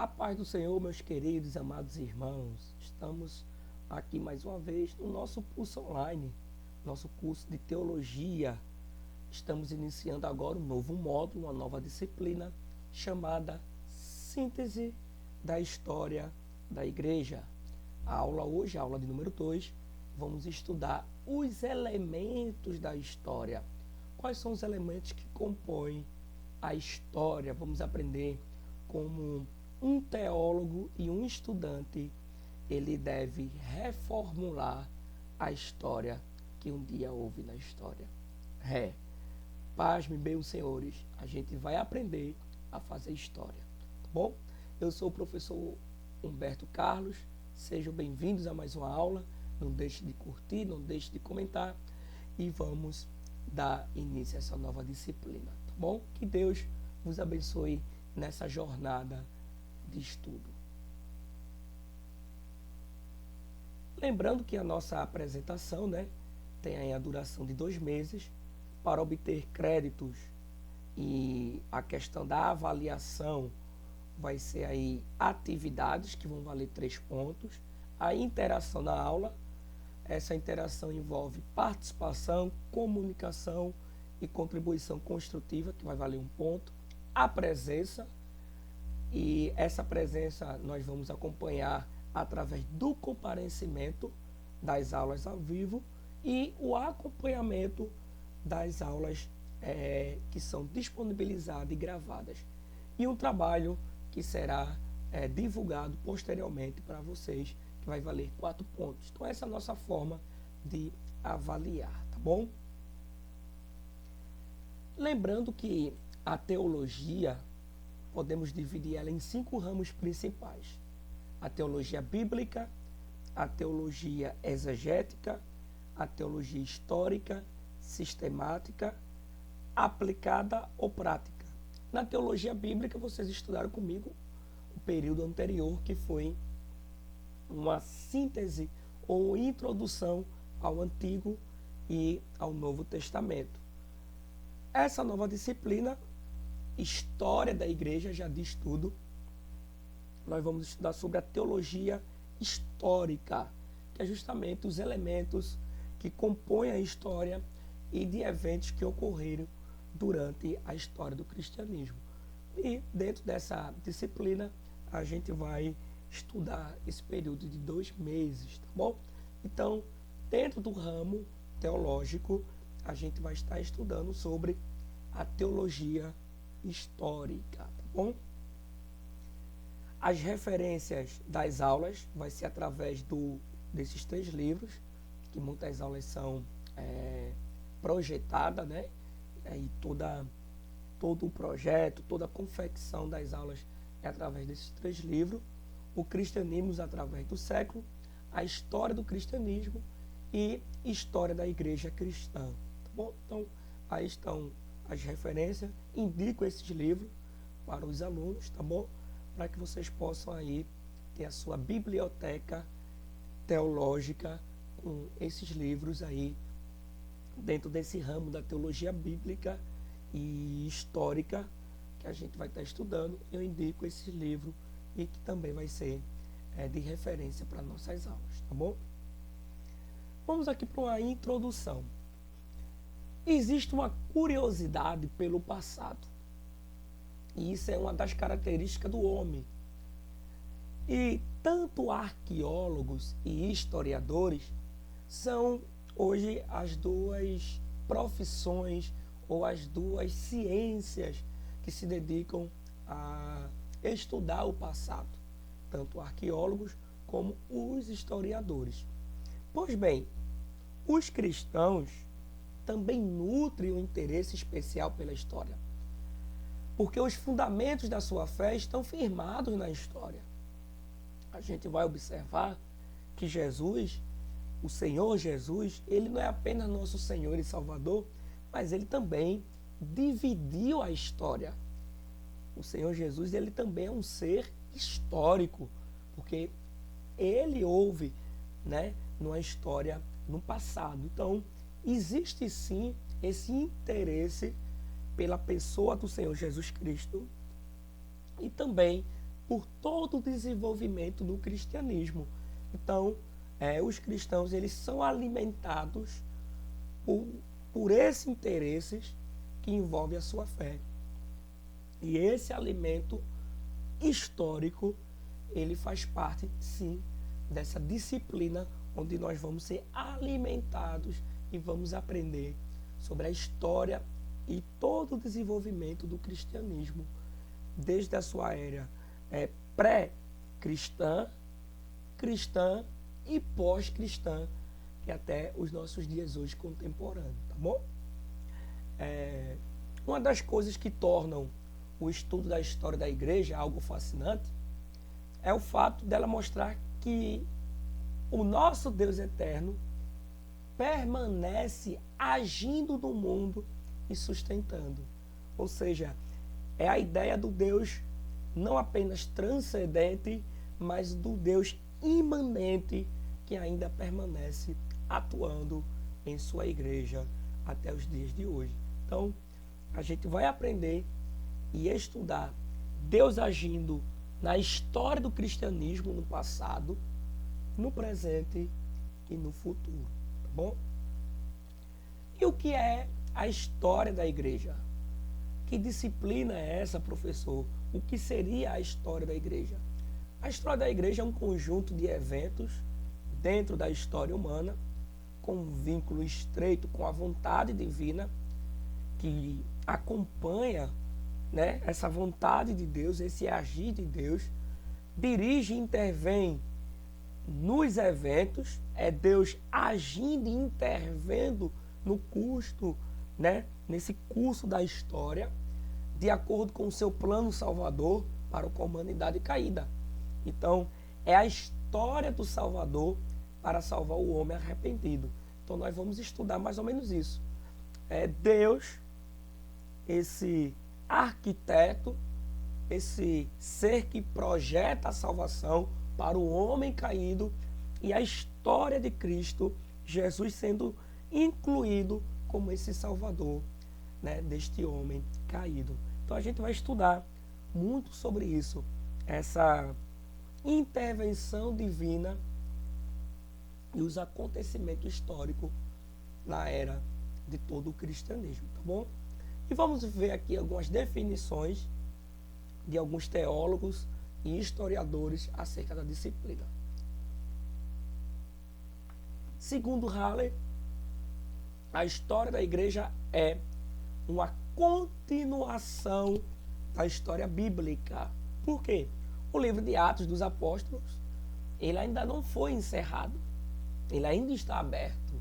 A paz do Senhor, meus queridos, amados irmãos. Estamos aqui mais uma vez no nosso curso online, nosso curso de teologia. Estamos iniciando agora um novo módulo, uma nova disciplina chamada Síntese da História da Igreja. A aula hoje, a aula de número 2, vamos estudar os elementos da história. Quais são os elementos que compõem a história? Vamos aprender como um teólogo e um estudante, ele deve reformular a história que um dia houve na história. Pasme bem os senhores, a gente vai aprender a fazer história, tá bom? Eu sou o professor Humberto Carlos, sejam bem-vindos a mais uma aula, não deixe de curtir, não deixe de comentar e vamos dar início a essa nova disciplina, tá bom? Que Deus vos abençoe nessa jornada de estudo. Lembrando que a nossa apresentação, tem aí a duração de 2 meses. Para obter créditos e a questão da avaliação vai ser aí atividades que vão valer 3 pontos. A interação na aula, essa interação envolve participação, comunicação e contribuição construtiva, que vai valer 1 ponto. A presença, e essa presença nós vamos acompanhar através do comparecimento das aulas ao vivo e o acompanhamento das aulas que são disponibilizadas e gravadas. E um trabalho que será divulgado posteriormente para vocês, que vai valer 4 pontos. Então essa é a nossa forma de avaliar, tá bom? Lembrando que a teologia, podemos dividir ela em 5 ramos principais. A teologia bíblica, a teologia exegética, a teologia histórica, sistemática, aplicada ou prática. Na teologia bíblica, vocês estudaram comigo o período anterior, que foi uma síntese ou introdução ao Antigo e ao Novo Testamento. Essa nova disciplina, História da Igreja, já diz tudo. Nós vamos estudar sobre a teologia histórica, que é justamente os elementos que compõem a história e de eventos que ocorreram durante a história do cristianismo. E dentro dessa disciplina, a gente vai estudar esse período de 2 meses, tá bom? Então, dentro do ramo teológico, a gente vai estar estudando sobre a teologia histórica, tá bom? As referências das aulas vai ser através desses 3 livros, que muitas aulas são projetadas, E todo o projeto, toda a confecção das aulas é através desses 3 livros. O Cristianismo através do século, a História do Cristianismo e História da Igreja Cristã, tá bom? Então, aí estão as referências, indico esses livros para os alunos, tá bom? Para que vocês possam aí ter a sua biblioteca teológica com esses livros aí dentro desse ramo da teologia bíblica e histórica que a gente vai estar estudando. Eu indico esse livro e que também vai ser de referência para nossas aulas, tá bom? Vamos aqui para uma introdução. Existe uma curiosidade pelo passado. E isso é uma das características do homem. E tanto arqueólogos e historiadores são hoje as 2 profissões ou as 2 ciências que se dedicam a estudar o passado, tanto arqueólogos como os historiadores. Pois bem, os cristãos também nutrem um interesse especial pela história, porque os fundamentos da sua fé estão firmados na história. A gente vai observar que Jesus, o Senhor Jesus, ele não é apenas nosso Senhor e Salvador, mas ele também dividiu a história. O Senhor Jesus, ele também é um ser histórico, porque ele houve, numa história no passado. Então, existe sim esse interesse pela pessoa do Senhor Jesus Cristo e também por todo o desenvolvimento do cristianismo. Então, os cristãos eles são alimentados por esses interesses que envolvem a sua fé. E esse alimento histórico, ele faz parte, sim, dessa disciplina onde nós vamos ser alimentados e vamos aprender sobre a história e todo o desenvolvimento do cristianismo, desde a sua era pré-cristã, cristã e pós-cristã, e até os nossos dias hoje contemporâneos, tá bom? Uma das coisas que tornam o estudo da história da igreja algo fascinante é o fato dela mostrar que o nosso Deus eterno permanece agindo no mundo e sustentando. Ou seja, é a ideia do Deus não apenas transcendente, mas do Deus imanente que ainda permanece atuando em sua igreja até os dias de hoje. Então, a gente vai aprender e estudar Deus agindo na história do cristianismo no passado, no presente e no futuro, tá bom? E o que é a história da igreja? Que disciplina é essa, professor? O que seria a história da igreja? A história da igreja é um conjunto de eventos dentro da história humana, com um vínculo estreito com a vontade divina, que acompanha, né, essa vontade de Deus, esse agir de Deus, dirige e intervém nos eventos, é Deus agindo e intervendo no curso, né, nesse curso da história, de acordo com o seu plano salvador para com a humanidade caída. Então, é a história do Salvador para salvar o homem arrependido. Então, nós vamos estudar mais ou menos isso. É Deus, esse arquiteto, esse ser que projeta a salvação para o homem caído, e a história de Cristo, Jesus sendo incluído como esse Salvador, né, deste homem caído. Então a gente vai estudar muito sobre isso, essa intervenção divina e os acontecimentos históricos na era de todo o cristianismo, tá bom? E vamos ver aqui algumas definições de alguns teólogos e historiadores acerca da disciplina. Segundo Haller, a história da igreja é uma continuação da história bíblica. Por quê? O livro de Atos dos Apóstolos, ele ainda não foi encerrado, ele ainda está aberto.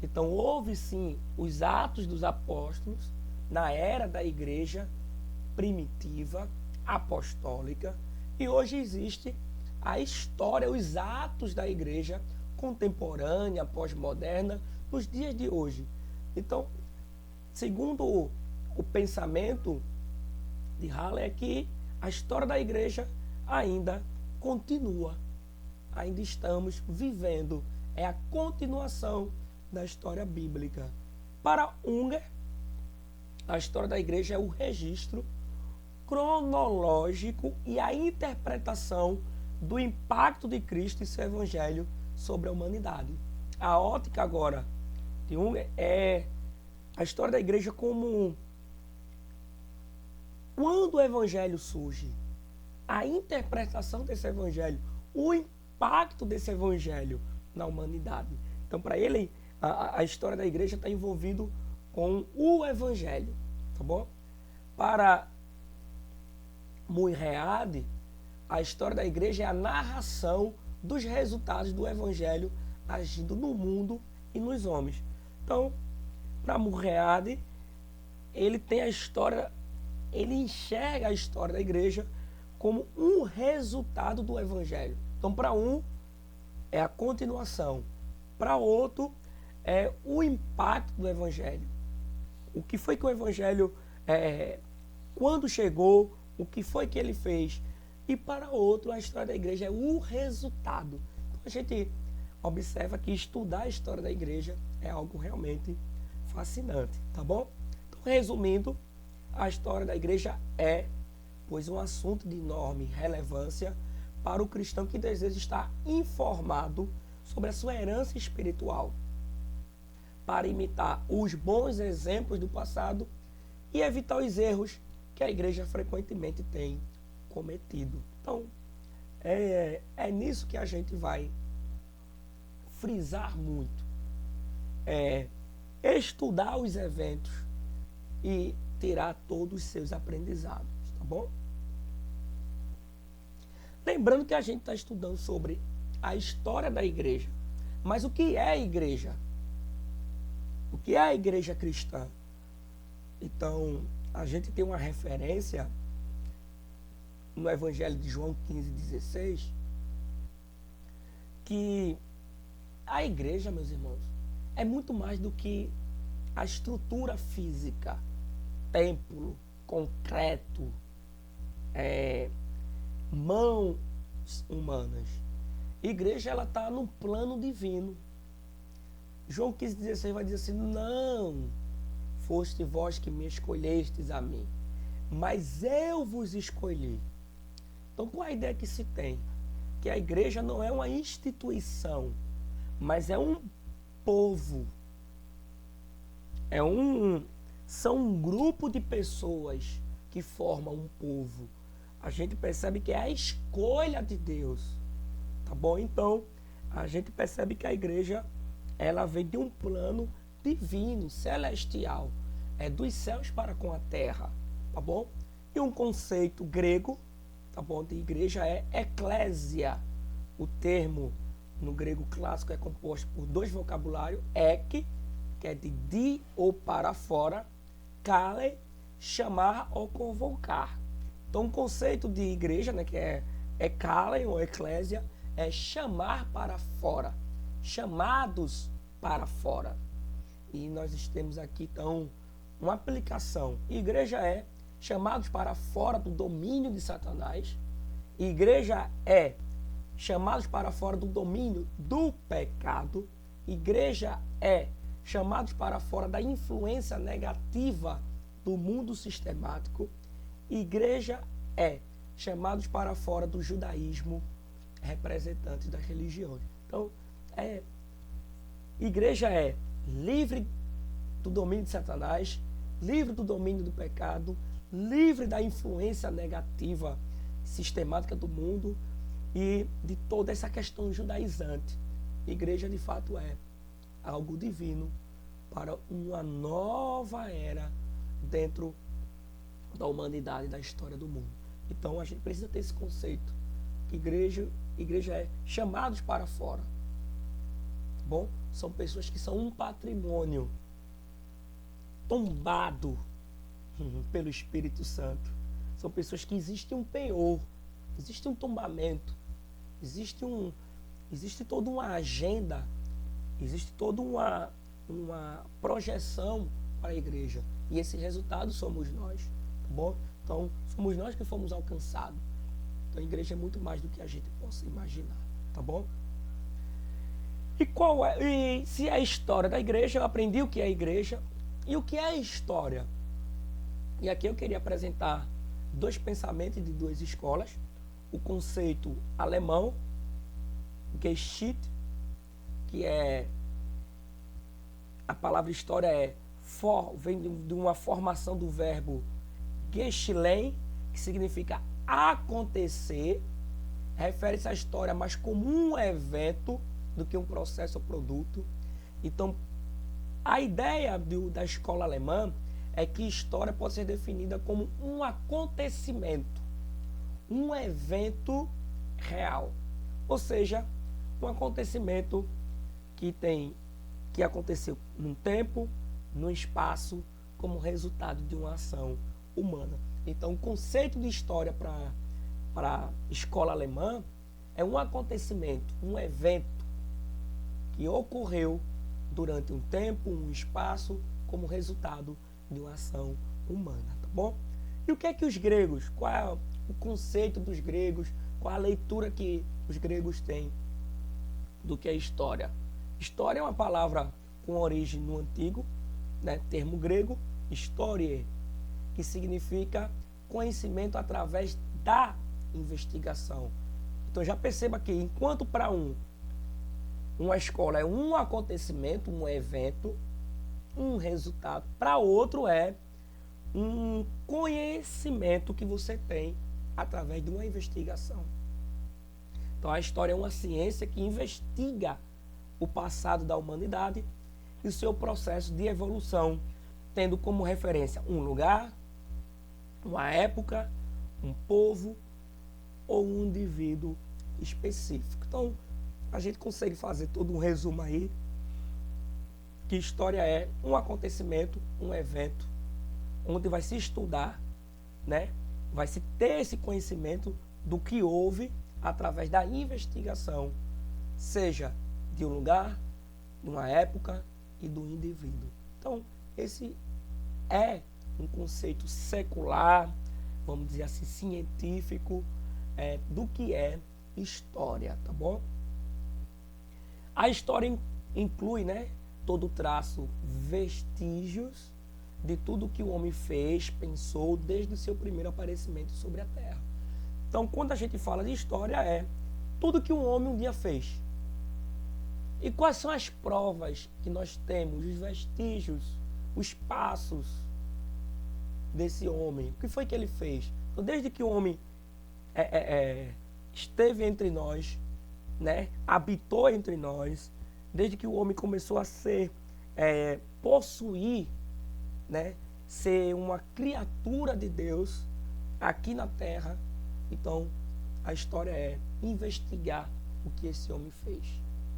Então houve sim os Atos dos Apóstolos na era da igreja primitiva, apostólica, e hoje existe a história, os atos da igreja contemporânea, pós-moderna, nos dias de hoje. Então, segundo o pensamento de Haller, é que a história da igreja ainda continua, ainda estamos vivendo, é a continuação da história bíblica. Para Unger, a história da igreja é o registro cronológico e a interpretação do impacto de Cristo e seu evangelho sobre a humanidade. A ótica agora de Unger é a história da igreja como quando o evangelho surge, a interpretação desse evangelho, o impacto desse evangelho na humanidade. Então, para ele, a história da igreja está envolvido com o evangelho, tá bom? Para Munread, a história da igreja é a narração dos resultados do evangelho agindo no mundo e nos homens. Então, para Munread, ele tem a história, ele enxerga a história da igreja como um resultado do evangelho. Então, para um, é a continuação. Para outro, é o impacto do evangelho. O que foi que o evangelho, quando chegou, o que foi que ele fez? E para outro, a história da igreja é o resultado. Então, a gente observa que estudar a história da igreja é algo realmente fascinante, tá bom? Então, resumindo, a história da igreja é pois é um assunto de enorme relevância para o cristão que deseja estar informado sobre a sua herança espiritual, para imitar os bons exemplos do passado e evitar os erros que a igreja frequentemente tem cometido. Então, é nisso que a gente vai frisar muito. Estudar os eventos e tirar todos os seus aprendizados, tá bom? Lembrando que a gente está estudando sobre a história da igreja. Mas o que é a igreja? O que é a igreja cristã? Então, a gente tem uma referência no Evangelho de João 15,16, que a igreja, meus irmãos, é muito mais do que a estrutura física, templo, concreto, mãos humanas. A igreja, ela está no plano divino. João 15,16 vai dizer assim: não foste vós que me escolhestes a mim, mas eu vos escolhi. Então, qual é a ideia que se tem? Que a igreja não é uma instituição, mas é um povo. São um grupo de pessoas que formam um povo. A gente percebe que é a escolha de Deus, tá bom? Então, a gente percebe que a igreja, ela vem de um plano divino, celestial, dos céus para com a terra, tá bom? E um conceito grego, tá bom, de igreja é eclésia. O termo no grego clássico é composto por dois vocabulários: ek, que é de ou para fora, kale, chamar ou convocar. Então, o conceito de igreja, né, que é kale ou eclésia, é chamar para fora, chamados para fora. E nós temos aqui, então, uma aplicação. Igreja é chamados para fora do domínio de Satanás. Igreja é chamados para fora do domínio do pecado. Igreja é chamados para fora da influência negativa do mundo sistemático. Igreja é chamados para fora do judaísmo, representantes das religiões. Então, igreja é livre do domínio de Satanás, livre do domínio do pecado, livre da influência negativa sistemática do mundo e de toda essa questão judaizante. Igreja, de fato, é algo divino para uma nova era dentro da humanidade, da história do mundo. Então, a gente precisa ter esse conceito, que igreja é chamados para fora. Tá bom? São pessoas que são um patrimônio tombado pelo Espírito Santo. São pessoas que existe um penhor, existe um tombamento, existe toda uma agenda, existe toda uma projeção para a igreja. E esse resultado somos nós, tá bom? Então, somos nós que fomos alcançados. Então, a igreja é muito mais do que a gente possa imaginar, tá bom? E se é a história da igreja, eu aprendi o que é a igreja e o que é a história. E aqui eu queria apresentar dois pensamentos de duas escolas. O conceito alemão, Geschichte, que é a palavra história vem de uma formação do verbo Geschehen, que significa acontecer, refere-se à história mais como um evento do que um processo ou produto. Então, a ideia da escola alemã é que história pode ser definida como um acontecimento, um evento real. Ou seja, um acontecimento que aconteceu num tempo, num espaço, como resultado de uma ação humana. Então, o conceito de história para a escola alemã é um acontecimento, um evento que ocorreu durante um tempo, um espaço, como resultado de uma ação humana, tá bom? E o que é que os gregos, qual é o conceito dos gregos, qual a leitura que os gregos têm do que é história? História é uma palavra com origem no antigo, né, termo grego, historie, que significa conhecimento através da investigação. Então já perceba que enquanto para uma escola é um acontecimento, um evento, um resultado, para outro é um conhecimento que você tem através de uma investigação. Então a história é uma ciência que investiga o passado da humanidade e o seu processo de evolução, tendo como referência um lugar, uma época, um povo ou um indivíduo específico. Então, a gente consegue fazer todo um resumo aí, que história é um acontecimento, um evento, onde vai se estudar, né? Vai se ter esse conhecimento do que houve através da investigação, seja de um lugar, de uma época e do indivíduo. Então, esse é um conceito secular, vamos dizer assim, científico, do que é história, tá bom? A história inclui, né, todo traço, vestígios de tudo que o homem fez, pensou, desde o seu primeiro aparecimento sobre a Terra. Então, quando a gente fala de história, é tudo que um homem um dia fez. E quais são as provas que nós temos, os vestígios, os passos desse homem? O que foi que ele fez? Então, desde que o homem esteve entre nós, né, habitou entre nós, desde que o homem começou a possuir, né, ser uma criatura de Deus aqui na Terra. Então, a história é investigar o que esse homem fez,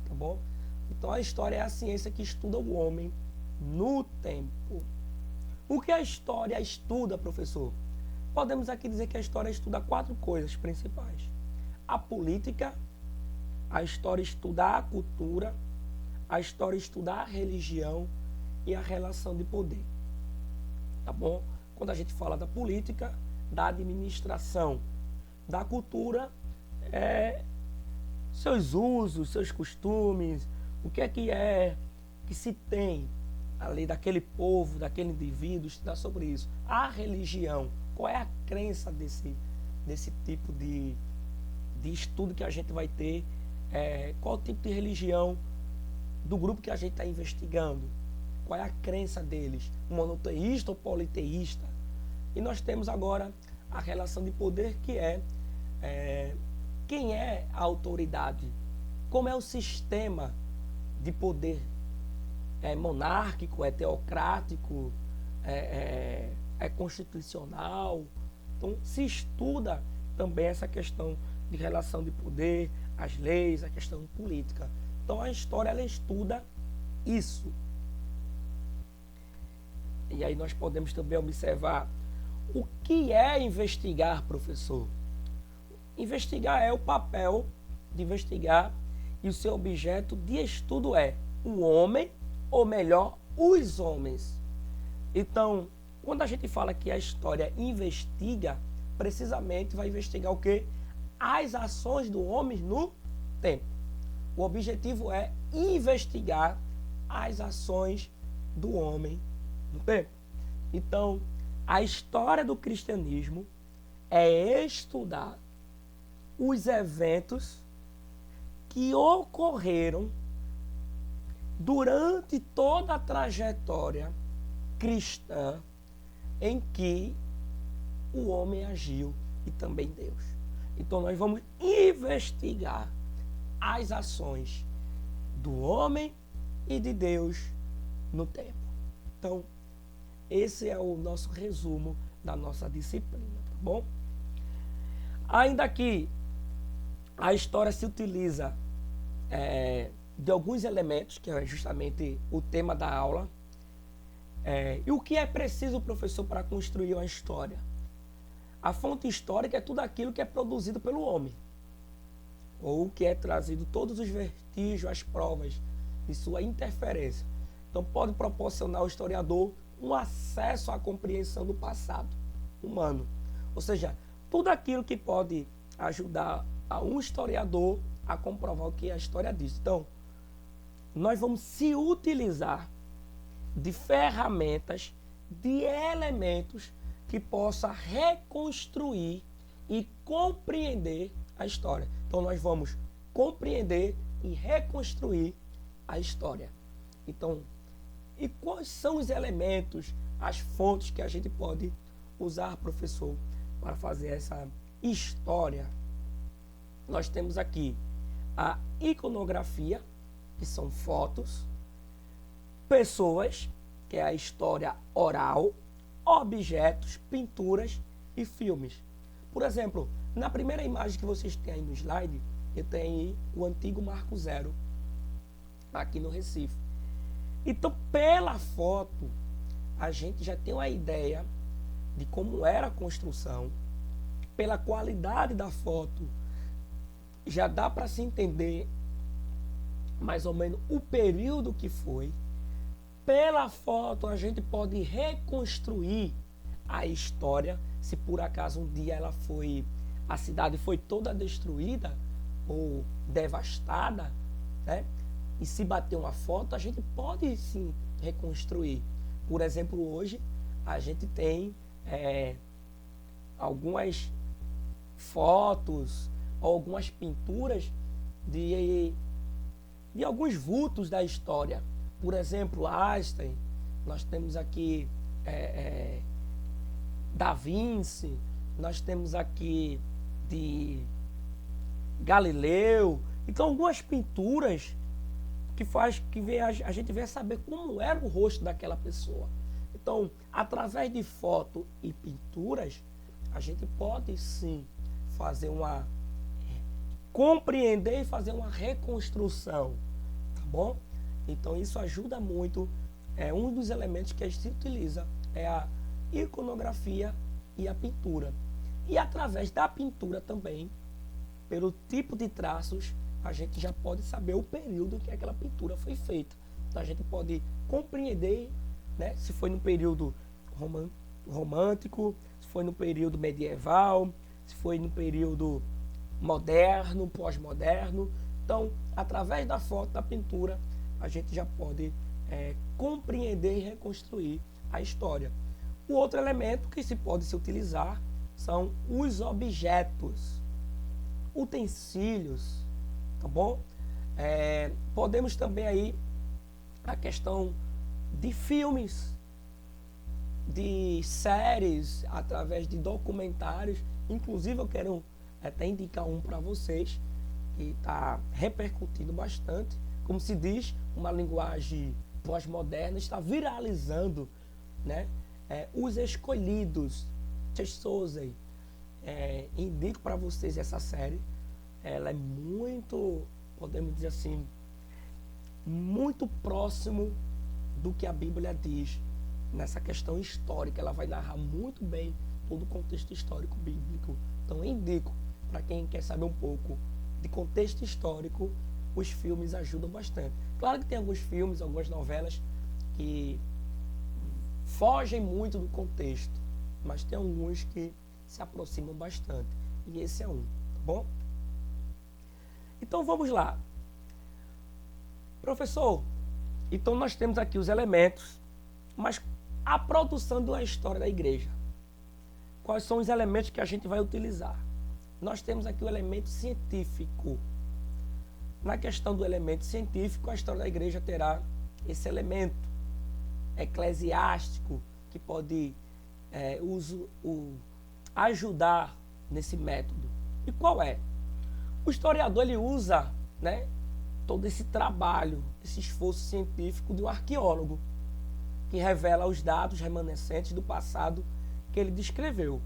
tá bom? Então, a história é a ciência que estuda o homem no tempo. O que a história estuda, professor? Podemos aqui dizer que a história estuda 4 coisas principais. A política, a história estuda a cultura, a história estuda a religião e a relação de poder. Tá bom? Quando a gente fala da política, da administração, da cultura, seus usos, seus costumes, o que que se tem ali daquele povo, daquele indivíduo, estudar sobre isso. A religião, qual é a crença desse tipo de estudo que a gente vai ter, qual o tipo de religião do grupo que a gente está investigando, qual é a crença deles, monoteísta ou politeísta. E nós temos agora a relação de poder, que quem é a autoridade, como é o sistema de poder, é monárquico, é teocrático, é constitucional. Então se estuda também essa questão de relação de poder, as leis, a questão política. Então a história, ela estuda isso. E aí nós podemos também observar o que é investigar, professor. Investigar é o papel de investigar, e o seu objeto de estudo é o homem, ou melhor, os homens. Então, quando a gente fala que a história investiga, precisamente vai investigar o quê? As ações do homem no tempo. O objetivo é investigar as ações do homem no tempo. Então, a história do cristianismo é estudar os eventos que ocorreram durante toda a trajetória cristã em que o homem agiu, e também Deus. Então nós vamos investigar as ações do homem e de Deus no tempo. Então, esse é o nosso resumo da nossa disciplina, tá bom? Ainda que a história se utiliza de alguns elementos, que é justamente o tema da aula. E o que é preciso, professor, para construir uma história? A fonte histórica é tudo aquilo que é produzido pelo homem, ou que é trazido, todos os vestígios, as provas de sua interferência. Então pode proporcionar ao historiador um acesso à compreensão do passado humano. Ou seja, tudo aquilo que pode ajudar a um historiador a comprovar o que a história diz. Então, nós vamos se utilizar de ferramentas, de elementos que possa reconstruir e compreender a história. Então nós vamos compreender e reconstruir a história. Então, e quais são os elementos, as fontes que a gente pode usar, professor, para fazer essa história? Nós temos aqui a iconografia, que são fotos, pessoas, que é a história oral, objetos, pinturas e filmes. Por exemplo, na primeira imagem que vocês têm aí no slide, eu tenho aí o antigo Marco Zero, aqui no Recife. Então, pela foto, a gente já tem uma ideia de como era a construção. Pela qualidade da foto, já dá para se entender mais ou menos o período que foi. Pela foto, a gente pode reconstruir a história, se por acaso um dia a cidade foi toda destruída ou devastada, né? E se bater uma foto, a gente pode sim reconstruir. Por exemplo, hoje a gente tem algumas fotos, algumas pinturas de alguns vultos da história. Por exemplo, Einstein, nós temos aqui Da Vinci, nós temos aqui de Galileu. Então, algumas pinturas que faz que a gente venha saber como era o rosto daquela pessoa. Então, através de foto e pinturas, a gente pode sim fazer compreender e fazer uma reconstrução, tá bom? Então isso ajuda muito. Um dos elementos que a gente utiliza é a iconografia e a pintura. E através da pintura também, pelo tipo de traços, a gente já pode saber o período em que aquela pintura foi feita. Então a gente pode compreender, né, se foi no período romântico, se foi no período medieval, se foi no período moderno, pós-moderno. Então, através da foto, da pintura, a gente já pode compreender e reconstruir a história. O outro elemento que se pode se utilizar são os objetos, utensílios, tá bom? Podemos também aí a questão de filmes, de séries, através de documentários. Inclusive eu quero até indicar um para vocês que está repercutindo bastante. Como se diz, uma linguagem pós-moderna está viralizando, né? Os Escolhidos, Chesosei. Indico para vocês essa série. Ela é muito, podemos dizer assim, muito próximo do que a Bíblia diz nessa questão histórica. Ela vai narrar muito bem todo o contexto histórico bíblico. Então, indico para quem quer saber um pouco de contexto histórico, os filmes ajudam bastante. Claro que tem alguns filmes, algumas novelas que fogem muito do contexto, mas tem alguns que se aproximam bastante. E esse é um, tá bom? Então vamos lá. Professor, então nós temos aqui os elementos, mas a produção de uma história da igreja. Quais são os elementos que a gente vai utilizar? Nós temos aqui o elemento científico. Na questão do elemento científico, a história da igreja terá esse elemento eclesiástico que pode ajudar nesse método. E qual é? O historiador ele usa, né, todo esse trabalho, esse esforço científico de um arqueólogo que revela os dados remanescentes do passado que ele descreveu.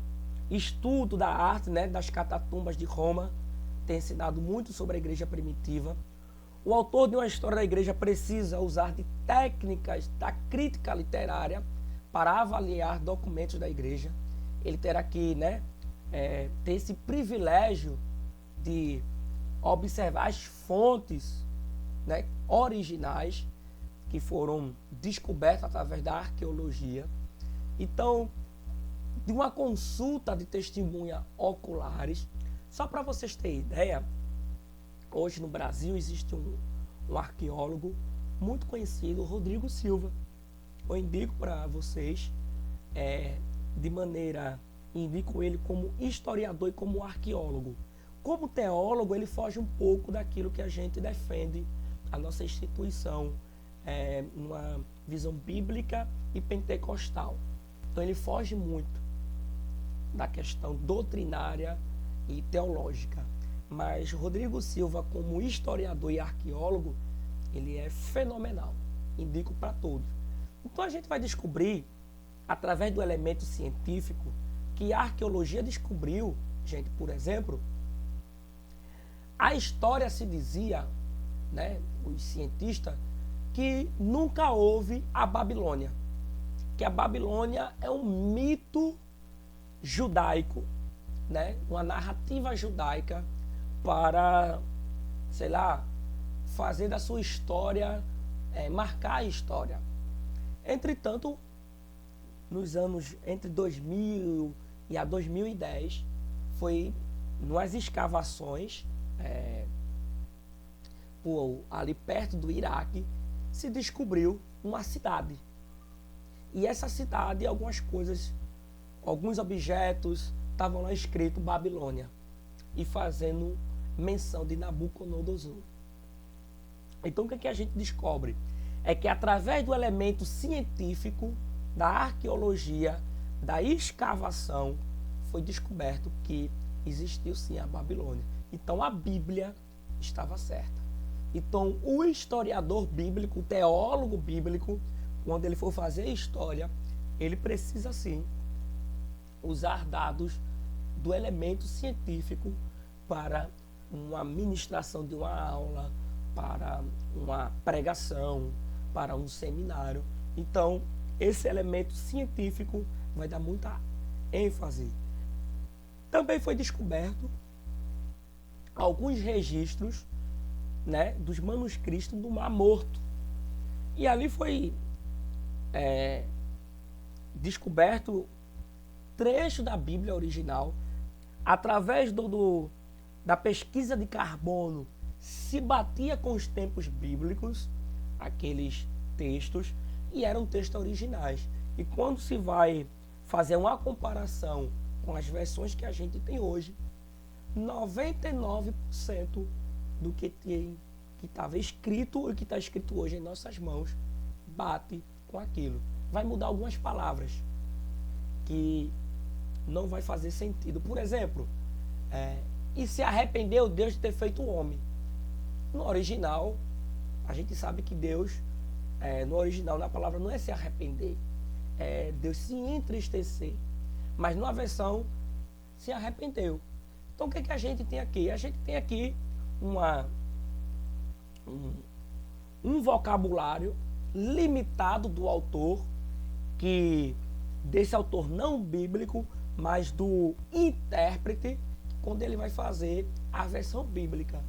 Estudo da arte, né, das catatumbas de Roma tem ensinado muito sobre a igreja primitiva. O autor de uma história da igreja precisa usar de técnicas da crítica literária para avaliar documentos da igreja. Ele terá que, né, ter esse privilégio de observar as fontes, né, originais que foram descobertas através da arqueologia. Então, de uma consulta de testemunha oculares. Só para vocês terem ideia, hoje no Brasil existe um arqueólogo muito conhecido, Rodrigo Silva. Eu indico para vocês de maneira, indico ele como historiador e como arqueólogo. Como teólogo, ele foge um pouco daquilo que a gente defende, a nossa instituição, uma visão bíblica e pentecostal. Então ele foge muito da questão doutrinária e teológica. Mas Rodrigo Silva, como historiador e arqueólogo, ele é fenomenal. Indico para todos. Então a gente vai descobrir, através do elemento científico, que a arqueologia descobriu, gente, por exemplo, a história se dizia, né, os cientistas, que nunca houve a Babilônia. Que a Babilônia é um mito judaico, né, uma narrativa judaica para, sei lá, fazer da sua história, marcar a história. Entretanto, nos anos entre 2000 e a 2010, foi nas escavações ali perto do Iraque, se descobriu uma cidade. E essa cidade, algumas coisas, alguns objetos estavam lá escrito Babilônia e fazendo menção de Nabucodonosor. Então o que a gente descobre? É que através do elemento científico, da arqueologia, da escavação, foi descoberto que existiu sim a Babilônia. Então a Bíblia estava certa. Então o historiador bíblico, o teólogo bíblico, quando ele for fazer história, ele precisa sim usar dados do elemento científico para uma ministração de uma aula, para uma pregação, para um seminário. Então, esse elemento científico vai dar muita ênfase. Também foi descoberto alguns registros, né, dos manuscritos do Mar Morto. E ali foi descoberto trecho da Bíblia original. Através da pesquisa de carbono, se batia com os tempos bíblicos, aqueles textos, e eram textos originais. E quando se vai fazer uma comparação com as versões que a gente tem hoje, 99% do que estava escrito e que está escrito hoje em nossas mãos bate com aquilo. Vai mudar algumas palavras que não vai fazer sentido. Por exemplo, e se arrependeu Deus de ter feito o homem? No original, a gente sabe que Deus, no original, na palavra, não é se arrepender, é Deus se entristecer. Mas numa versão, se arrependeu. Então o que a gente tem aqui? A gente tem aqui um vocabulário limitado do autor, desse autor não bíblico, mas do intérprete, quando ele vai fazer a versão bíblica.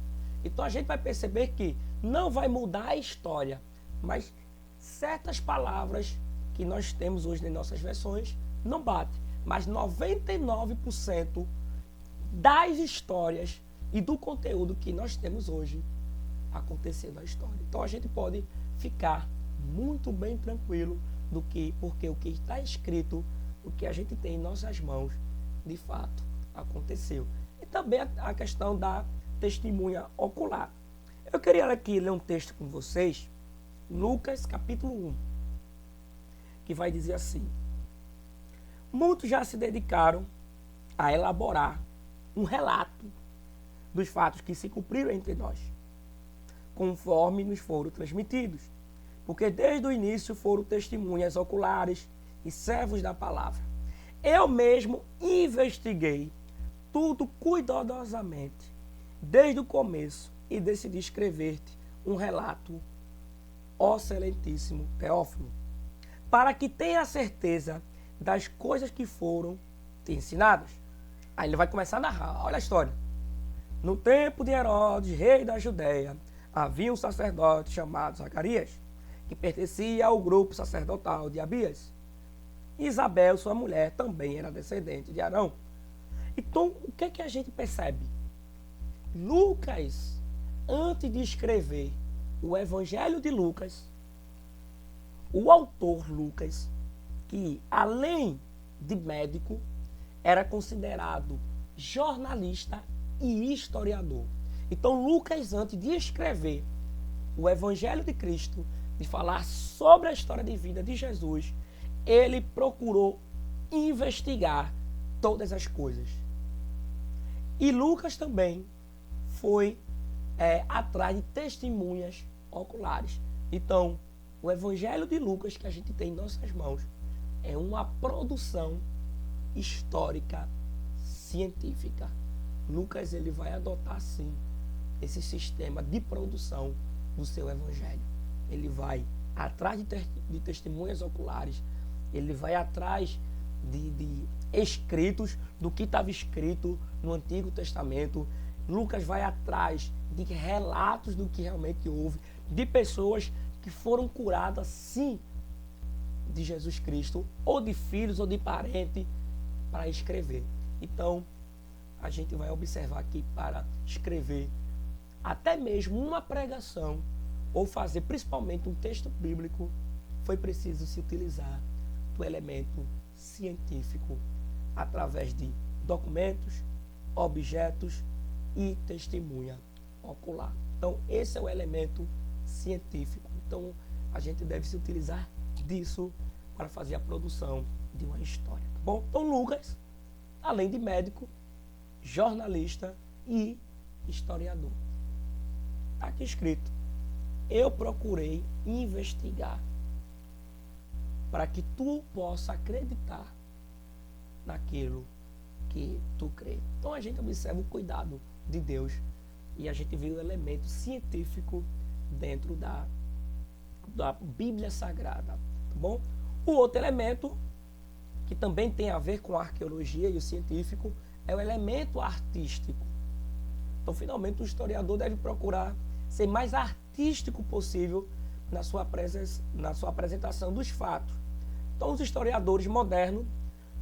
Então a gente vai perceber que não vai mudar a história, mas certas palavras que nós temos hoje nas nossas versões não batem. Mas 99% das histórias e do conteúdo que nós temos hoje aconteceu na história. Então a gente pode ficar muito bem tranquilo porque o que está escrito, o que a gente tem em nossas mãos, de fato aconteceu. E também a questão da testemunha ocular. Eu queria aqui ler um texto com vocês, Lucas capítulo 1, que vai dizer assim: muitos já se dedicaram a elaborar um relato dos fatos que se cumpriram entre nós, conforme nos foram transmitidos, porque desde o início foram testemunhas oculares e servos da palavra. Eu mesmo investiguei tudo cuidadosamente, desde o começo, e decidi escrever-te um relato, ó excelentíssimo Teófilo, para que tenha certeza das coisas que foram te ensinadas. Aí ele vai começar a narrar, olha a história. No tempo de Herodes, rei da Judéia, havia um sacerdote chamado Zacarias, que pertencia ao grupo sacerdotal de Abias. Isabel, sua mulher, também era descendente de Arão. Então, o que a gente percebe? Lucas, antes de escrever o Evangelho de Lucas, o autor Lucas, que além de médico, era considerado jornalista e historiador. Então, Lucas, antes de escrever o Evangelho de Cristo, de falar sobre a história de vida de Jesus, ele procurou investigar todas as coisas. E Lucas também foi atrás de testemunhas oculares. Então, o Evangelho de Lucas que a gente tem em nossas mãos é uma produção histórica científica. Lucas ele vai adotar sim esse sistema de produção do seu Evangelho. Ele vai atrás de testemunhas oculares, ele vai atrás de escritos do que estava escrito no Antigo Testamento. Lucas vai atrás de relatos do que realmente houve, de pessoas que foram curadas, sim, de Jesus Cristo, ou de filhos, ou de parente, para escrever. Então, a gente vai observar que para escrever até mesmo uma pregação, ou fazer principalmente um texto bíblico, foi preciso se utilizar do elemento científico, através de documentos, objetos e testemunha ocular. Então, esse é o elemento científico. Então, a gente deve se utilizar disso para fazer a produção de uma história. Tá bom? Então, Lucas, além de médico, jornalista e historiador. Está aqui escrito: eu procurei investigar para que tu possa acreditar naquilo que tu crê. Então a gente observa o cuidado de Deus e a gente vê o elemento científico dentro da Bíblia Sagrada, tá bom? O outro elemento que também tem a ver com a arqueologia e o científico é o elemento artístico. Então, finalmente, o historiador deve procurar ser mais artístico possível na sua apresentação dos fatos. Então, os historiadores modernos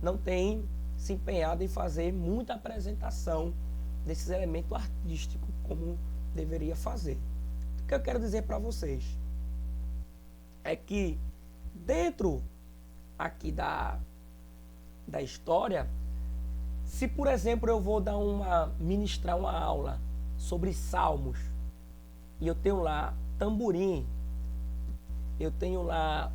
não têm se empenhado em fazer muita apresentação desses elementos artísticos como deveria fazer. O que eu quero dizer para vocês é que dentro aqui da história, se por exemplo eu vou ministrar uma aula sobre salmos e eu tenho lá tamborim, eu tenho lá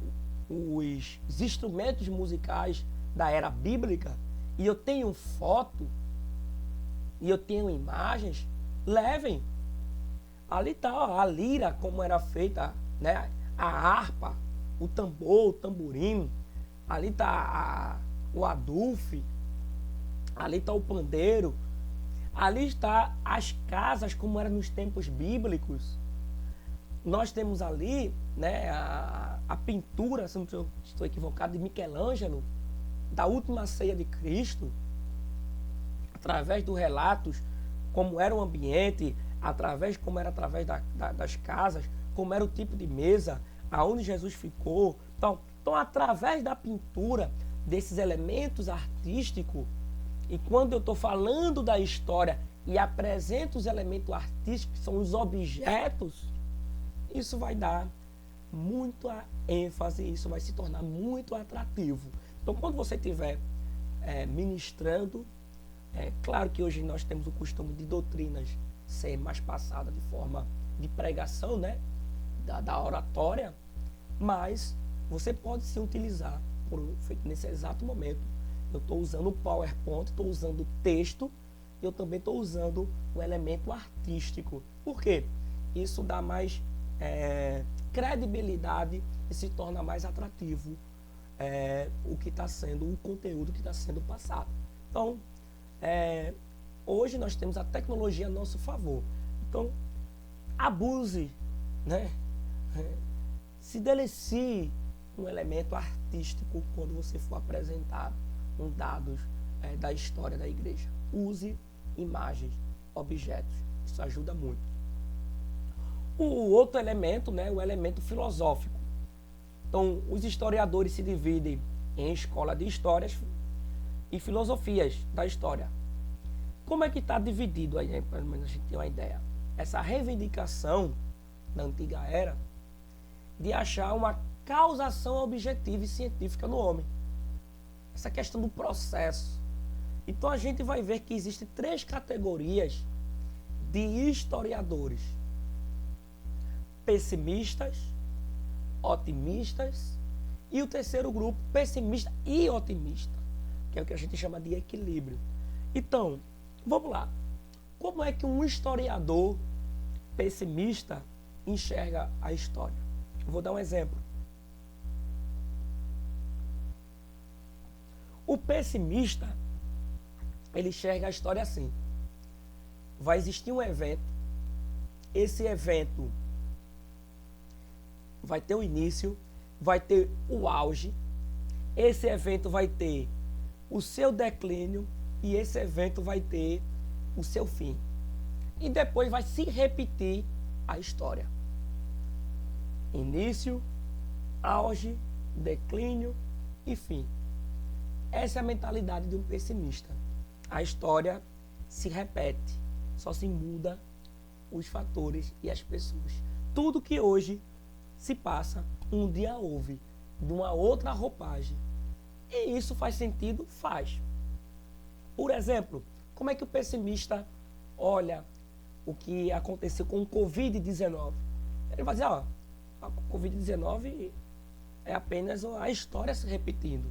os instrumentos musicais da era bíblica e eu tenho foto e eu tenho imagens, levem. Ali está a lira, como era feita, né? A harpa, o tambor, o tamborim, ali está o adufe, ali está o pandeiro, ali está as casas como eram nos tempos bíblicos. Nós temos ali, né, a pintura, se não estou equivocado, de Michelangelo, da última ceia de Cristo, através dos relatos, como era o ambiente, como era através das casas, como era o tipo de mesa, aonde Jesus ficou. Então, através da pintura, desses elementos artísticos, e quando eu estou falando da história e apresento os elementos artísticos, que são os objetos, isso vai dar muita ênfase, isso vai se tornar muito atrativo. Então, quando você estiver ministrando, claro que hoje nós temos o costume de doutrinas ser mais passadas de forma de pregação, né, da oratória, mas você pode se utilizar, nesse exato momento, eu estou usando o PowerPoint, estou usando o texto, eu também estou usando o elemento artístico. Por quê? Isso dá mais credibilidade e se torna mais atrativo o conteúdo que está sendo passado. Então, hoje nós temos a tecnologia a nosso favor. Então, abuse, né? Se delicie um elemento artístico quando você for apresentar dados da história da igreja. Use imagens, objetos. Isso ajuda muito. O outro elemento, né, o elemento filosófico. Então, os historiadores se dividem em escola de histórias e filosofias da história. Como é que está dividido aí, para a gente ter uma ideia? Essa reivindicação da antiga era de achar uma causação objetiva e científica no homem. essa questão do processo. Então a gente vai ver que existem 3 categorias de historiadores: pessimistas, otimistas e o terceiro grupo, pessimista e otimista, que é o que a gente chama de equilíbrio. Então, vamos lá. Como é que um historiador pessimista enxerga a história? Eu vou dar um exemplo. O pessimista, ele enxerga a história assim: vai existir um evento, esse evento vai ter o início, vai ter o auge, esse evento vai ter o seu declínio e esse evento vai ter o seu fim. E depois vai se repetir a história. Início, auge, declínio e fim. Essa é a mentalidade de um pessimista. A história se repete, só se muda os fatores e as pessoas. Tudo que hoje se passa, um dia houve, de uma outra roupagem. E isso faz sentido? Faz. Por exemplo, como é que o pessimista olha o que aconteceu com o Covid-19? Ele vai dizer, ó, a Covid-19 é apenas a história se repetindo.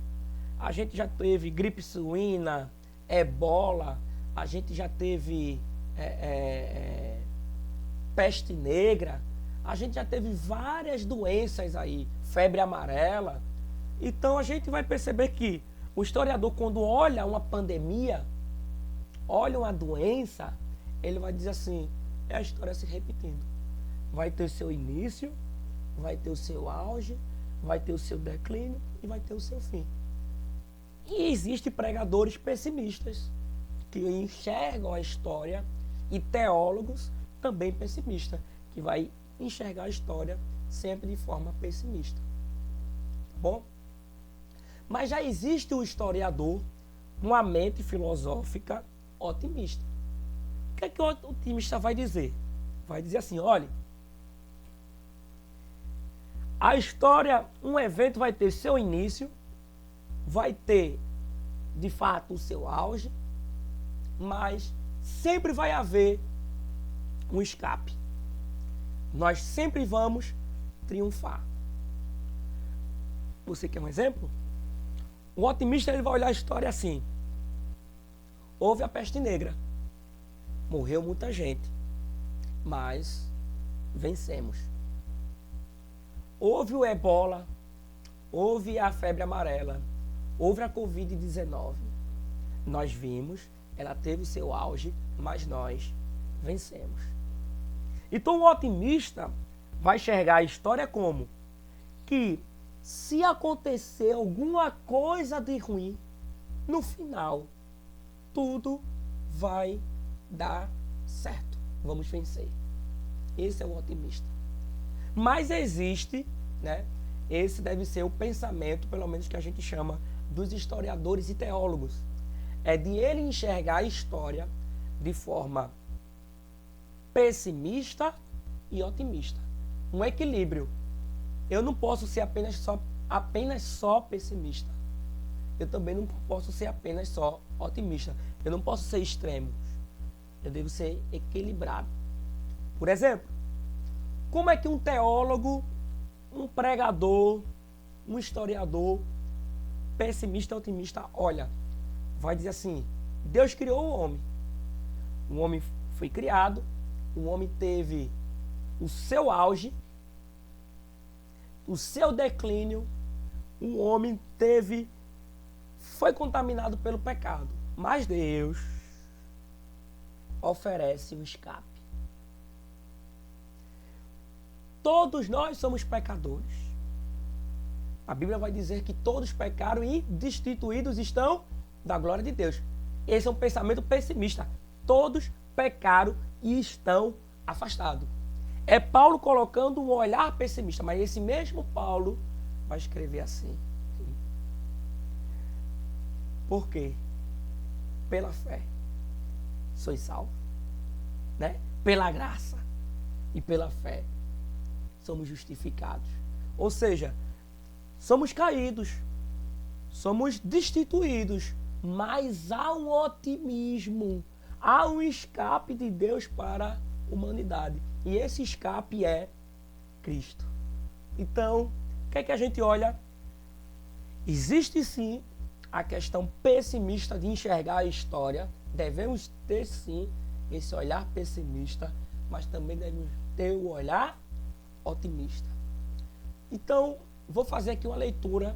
A gente já teve gripe suína, ebola, a gente já teve peste negra, a gente já teve várias doenças aí, febre amarela. Então a gente vai perceber que o historiador, quando olha uma pandemia, olha uma doença, ele vai dizer assim, é a história se repetindo. Vai ter o seu início, vai ter o seu auge, vai ter o seu declínio e vai ter o seu fim. E existem pregadores pessimistas que enxergam a história e teólogos também pessimistas, que vai enxergar a história sempre de forma pessimista. Tá bom? Mas já existe o historiador com uma mente filosófica otimista. O que é que o otimista vai dizer? Vai dizer assim, olha, a história, um evento vai ter seu início, vai ter, de fato, o seu auge, mas sempre vai haver um escape. Nós sempre vamos triunfar. Você quer um exemplo? O otimista, ele vai olhar a história assim. Houve a peste negra. Morreu muita gente, mas vencemos. Houve o ebola, houve a febre amarela, houve a Covid-19. Nós vimos, ela teve o seu auge, mas nós vencemos. Então o otimista vai enxergar a história como que se acontecer alguma coisa de ruim, no final, tudo vai dar certo. Vamos vencer. Esse é o otimista. Mas existe, né? Esse deve ser o pensamento, pelo menos que a gente chama, dos historiadores e teólogos. É de ele enxergar a história de forma pessimista e otimista. Um equilíbrio. Eu não posso ser apenas só pessimista. Eu também não posso ser apenas só otimista. Eu não posso ser extremo. Eu devo ser equilibrado. Por exemplo, como é que um teólogo, um pregador, um historiador, pessimista e otimista, olha, vai dizer assim, Deus criou o homem. O homem foi criado, o homem teve o seu auge, o seu declínio, o homem foi contaminado pelo pecado. Mas Deus oferece um escape. Todos nós somos pecadores. A Bíblia vai dizer que todos pecaram e destituídos estão da glória de Deus. Esse é um pensamento pessimista. Todos pecaram e estão afastados. É Paulo colocando um olhar pessimista, mas esse mesmo Paulo vai escrever assim. Por quê? Pela fé sois salvos, né? Pela graça e pela fé somos justificados. Ou seja, somos caídos, somos destituídos, mas há um otimismo, há um escape de Deus para a humanidade. E esse escape é Cristo. Então, o que é que a gente olha? Existe sim a questão pessimista de enxergar a história. Devemos ter sim esse olhar pessimista, mas também devemos ter o olhar otimista. Então, vou fazer aqui uma leitura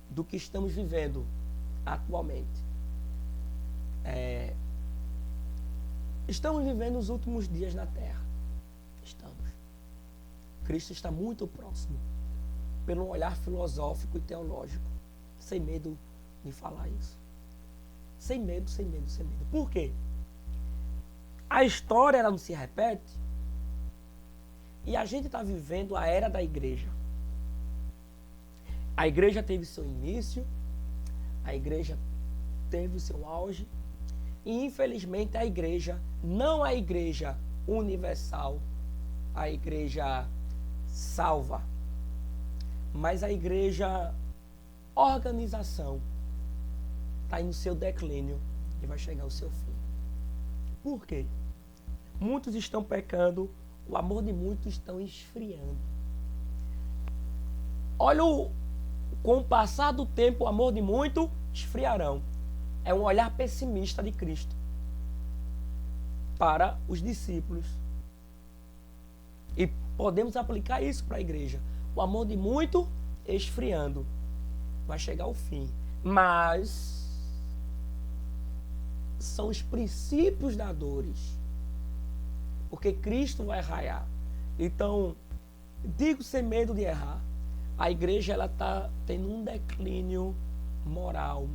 do que estamos vivendo atualmente. Estamos vivendo os últimos dias na Terra. Estamos. Cristo está muito próximo, pelo olhar filosófico e teológico. Sem medo de falar isso. Sem medo, sem medo, sem medo. Por quê? A história ela não se repete. E a gente está vivendo a era da igreja. A igreja teve seu início, a igreja teve o seu auge, e infelizmente a igreja, não a igreja universal, a igreja salva, mas a igreja organização está no seu declínio e vai chegar ao seu fim. Por quê? Muitos estão pecando, o amor de muitos estão esfriando. Olha, com o passar do tempo, o amor de muitos esfriarão. É um olhar pessimista de Cristo para os discípulos. E podemos aplicar isso para a igreja. O amor de muito esfriando. Vai chegar ao fim. Mas são os princípios da dores. Porque Cristo vai raiar. Então, digo sem medo de errar. A igreja ela está tendo um declínio moral.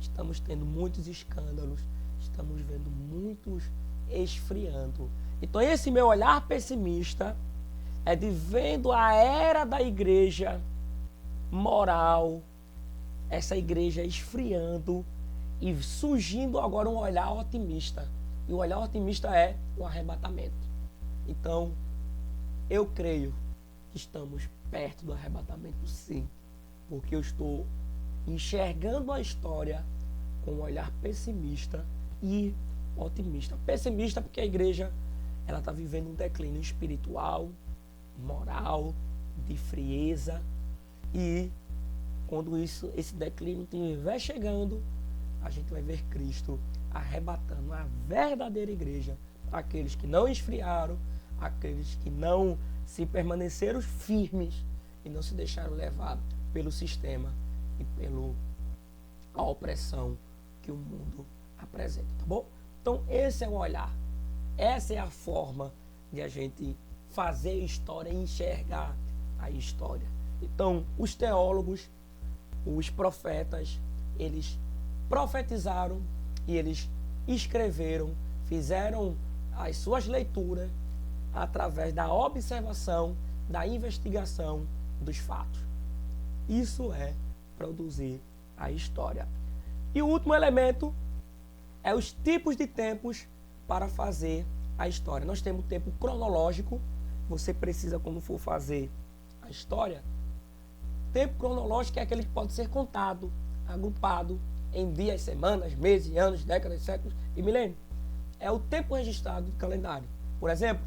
Estamos tendo muitos escândalos. Estamos vendo muitos esfriando. Então esse meu olhar pessimista é de vendo a era da igreja moral, essa igreja esfriando e surgindo agora um olhar otimista. E o olhar otimista é o arrebatamento. Então, eu creio que estamos perto do arrebatamento, sim. Porque eu estou enxergando a história com um olhar pessimista e otimista. Pessimista porque a igreja ela está vivendo um declínio espiritual, moral, de frieza. E quando esse declínio estiver chegando, a gente vai ver Cristo arrebatando a verdadeira igreja, aqueles que não esfriaram, aqueles que não se permaneceram firmes e não se deixaram levar pelo sistema e pela opressão que o mundo apresenta, tá bom? Então esse é o olhar, essa é a forma de a gente fazer história e enxergar a história. Então os teólogos, os profetas, eles profetizaram e eles escreveram, fizeram as suas leituras através da observação, da investigação dos fatos. Isso é produzir a história. E o último elemento é os tipos de tempos para fazer a história. Nós temos o tempo cronológico. Você precisa, quando for fazer a história, tempo cronológico é aquele que pode ser contado, agrupado em dias, semanas, meses, anos, décadas, séculos e milênios. É o tempo registrado do calendário. Por exemplo,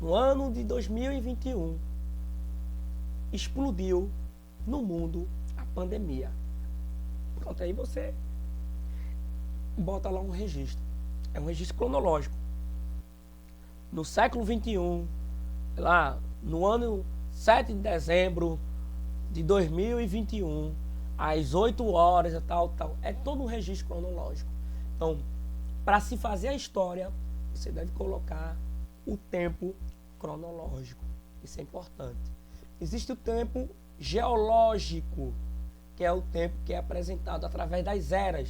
no ano de 2021, explodiu no mundo a pandemia. Pronto, aí você bota lá um registro. É um registro cronológico. No século 21, lá no ano 7 de dezembro de 2021, às 8 horas, tal. É todo um registro cronológico. Então, para se fazer a história, você deve colocar o tempo cronológico. Isso é importante. Existe o tempo geológico, que é o tempo que é apresentado através das eras,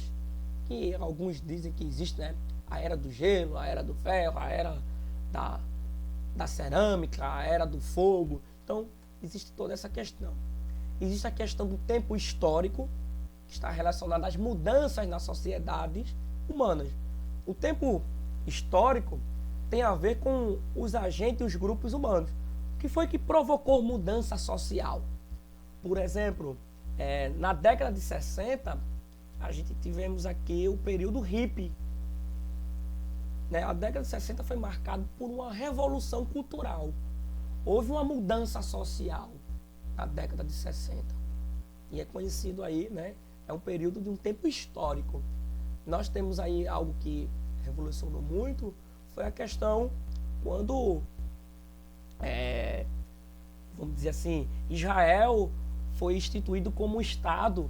que alguns dizem que existe, né? A era do gelo, a era do ferro, a era da cerâmica, a era do fogo. Então, existe toda essa questão. Existe a questão do tempo histórico, que está relacionado às mudanças nas sociedades humanas. O tempo histórico tem a ver com os agentes e os grupos humanos. O que foi que provocou mudança social? Por exemplo, Na década de 60, a gente tivemos aqui o período hippie. Né? A década de 60 foi marcada por uma revolução cultural. Houve uma mudança social na década de 60. E é conhecido aí, né? É um período de um tempo histórico. Nós temos aí algo que revolucionou muito, foi a questão quando, vamos dizer assim, Israel foi instituído como Estado.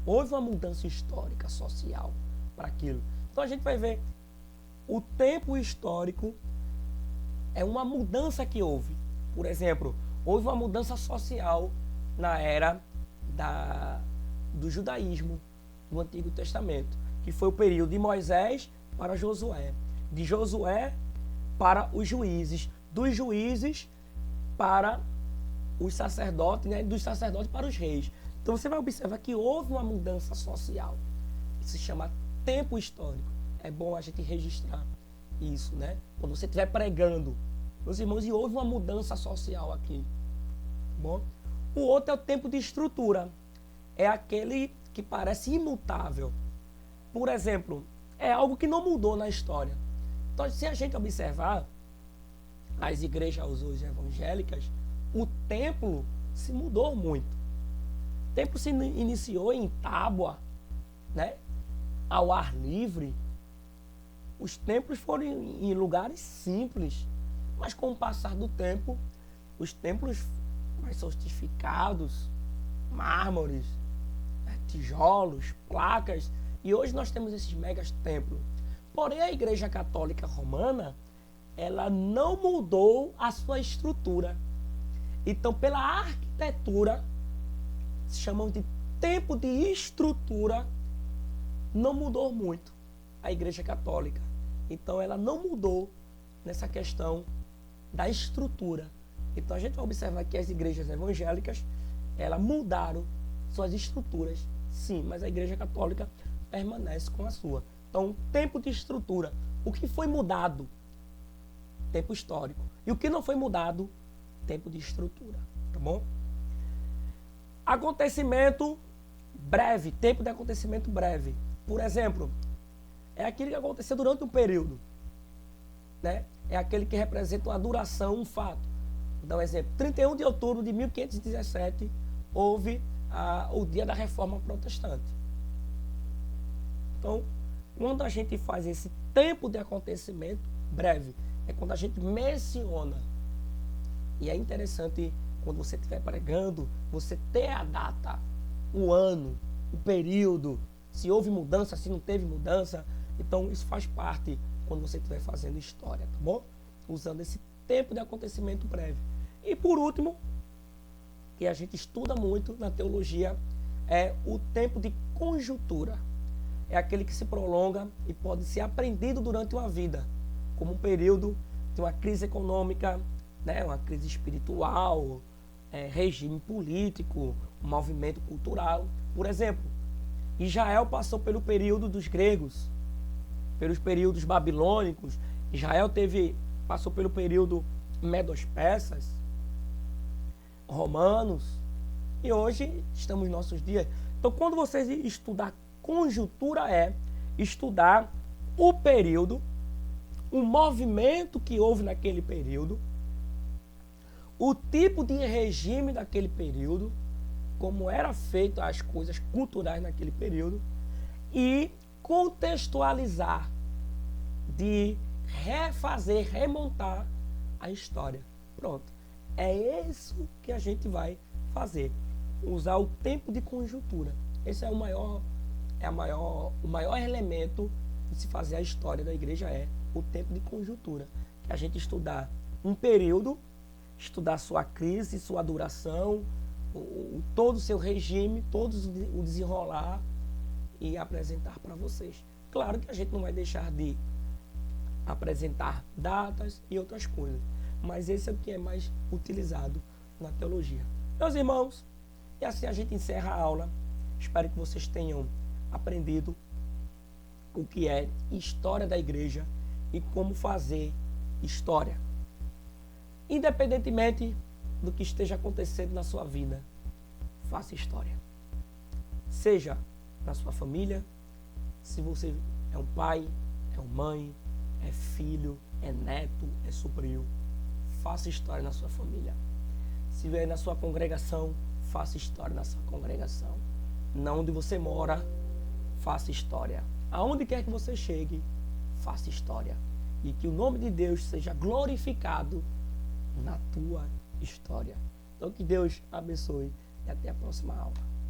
Houve uma mudança histórica, social para aquilo. Então a gente vai ver o tempo histórico é uma mudança que houve. Por exemplo, houve uma mudança social na era do judaísmo, no Antigo Testamento, que foi o período de Moisés para Josué, de Josué para os juízes, dos juízes para os sacerdotes, né? Dos sacerdotes para os reis. Então você vai observar que houve uma mudança social. Isso se chama tempo histórico. É bom a gente registrar isso, né? Quando você estiver pregando, meus irmãos, e houve uma mudança social aqui. Bom? O outro é o tempo de estrutura. É aquele que parece imutável. Por exemplo, é algo que não mudou na história. Então, se a gente observar as igrejas hoje evangélicas, o templo se mudou muito. O templo se iniciou em tábua, né? Ao ar livre. Os templos foram em lugares simples, mas com o passar do tempo, os templos mais sofisticados, mármores, tijolos, placas, e hoje nós temos esses megas templos. Porém, a Igreja Católica Romana, ela não mudou a sua estrutura. Então, pela arquitetura, se chamam de tempo de estrutura, não mudou muito a Igreja Católica. Então, ela não mudou nessa questão da estrutura. Então, a gente vai observar que as igrejas evangélicas, elas mudaram suas estruturas, sim, mas a Igreja Católica permanece com a sua. Então, tempo de estrutura. O que foi mudado? Tempo histórico. E o que não foi mudado? Tempo de estrutura. Tá bom? Acontecimento breve. Tempo de acontecimento breve. Por exemplo, é aquilo que aconteceu durante um período. Né? É aquele que representa uma duração, um fato. Vou dar um exemplo. 31 de outubro de 1517, houve o dia da Reforma Protestante. Então, quando a gente faz esse tempo de acontecimento breve, é quando a gente menciona. E é interessante, quando você estiver pregando, você ter a data, o ano, o período, se houve mudança, se não teve mudança. Então, isso faz parte quando você estiver fazendo história, tá bom? Usando esse tempo de acontecimento breve. E por último, que a gente estuda muito na teologia, é o tempo de conjuntura. É aquele que se prolonga e pode ser aprendido durante uma vida, como um período de uma crise econômica, né, uma crise espiritual, regime político, um movimento cultural. Por exemplo, Israel passou pelo período dos gregos, pelos períodos babilônicos. Israel passou pelo período medo-persas, romanos, e hoje estamos nos nossos dias. Então, quando você estudar conjuntura, é estudar o período, o movimento que houve naquele período, o tipo de regime daquele período, como eram feitas as coisas culturais naquele período, e contextualizar, de refazer, remontar a história. Pronto. É isso que a gente vai fazer. Usar o tempo de conjuntura. Esse é o maior elemento de se fazer a história da igreja, é o tempo de conjuntura. Que a gente estudar um período, estudar sua crise, sua duração, todo o seu regime, todo o desenrolar e apresentar para vocês. Claro que a gente não vai deixar de apresentar datas e outras coisas, mas esse é o que é mais utilizado na teologia. Meus irmãos, e assim a gente encerra a aula. Espero que vocês tenham aprendido o que é história da igreja e como fazer história. Independentemente do que esteja acontecendo na sua vida, faça história. Seja na sua família, se você é um pai, é uma mãe, é filho, é neto, é sobrinho, faça história na sua família. Se vier na sua congregação, faça história na sua congregação. Na onde você mora, faça história. Aonde quer que você chegue, faça história. E que o nome de Deus seja glorificado na tua história. Então que Deus abençoe e até a próxima aula.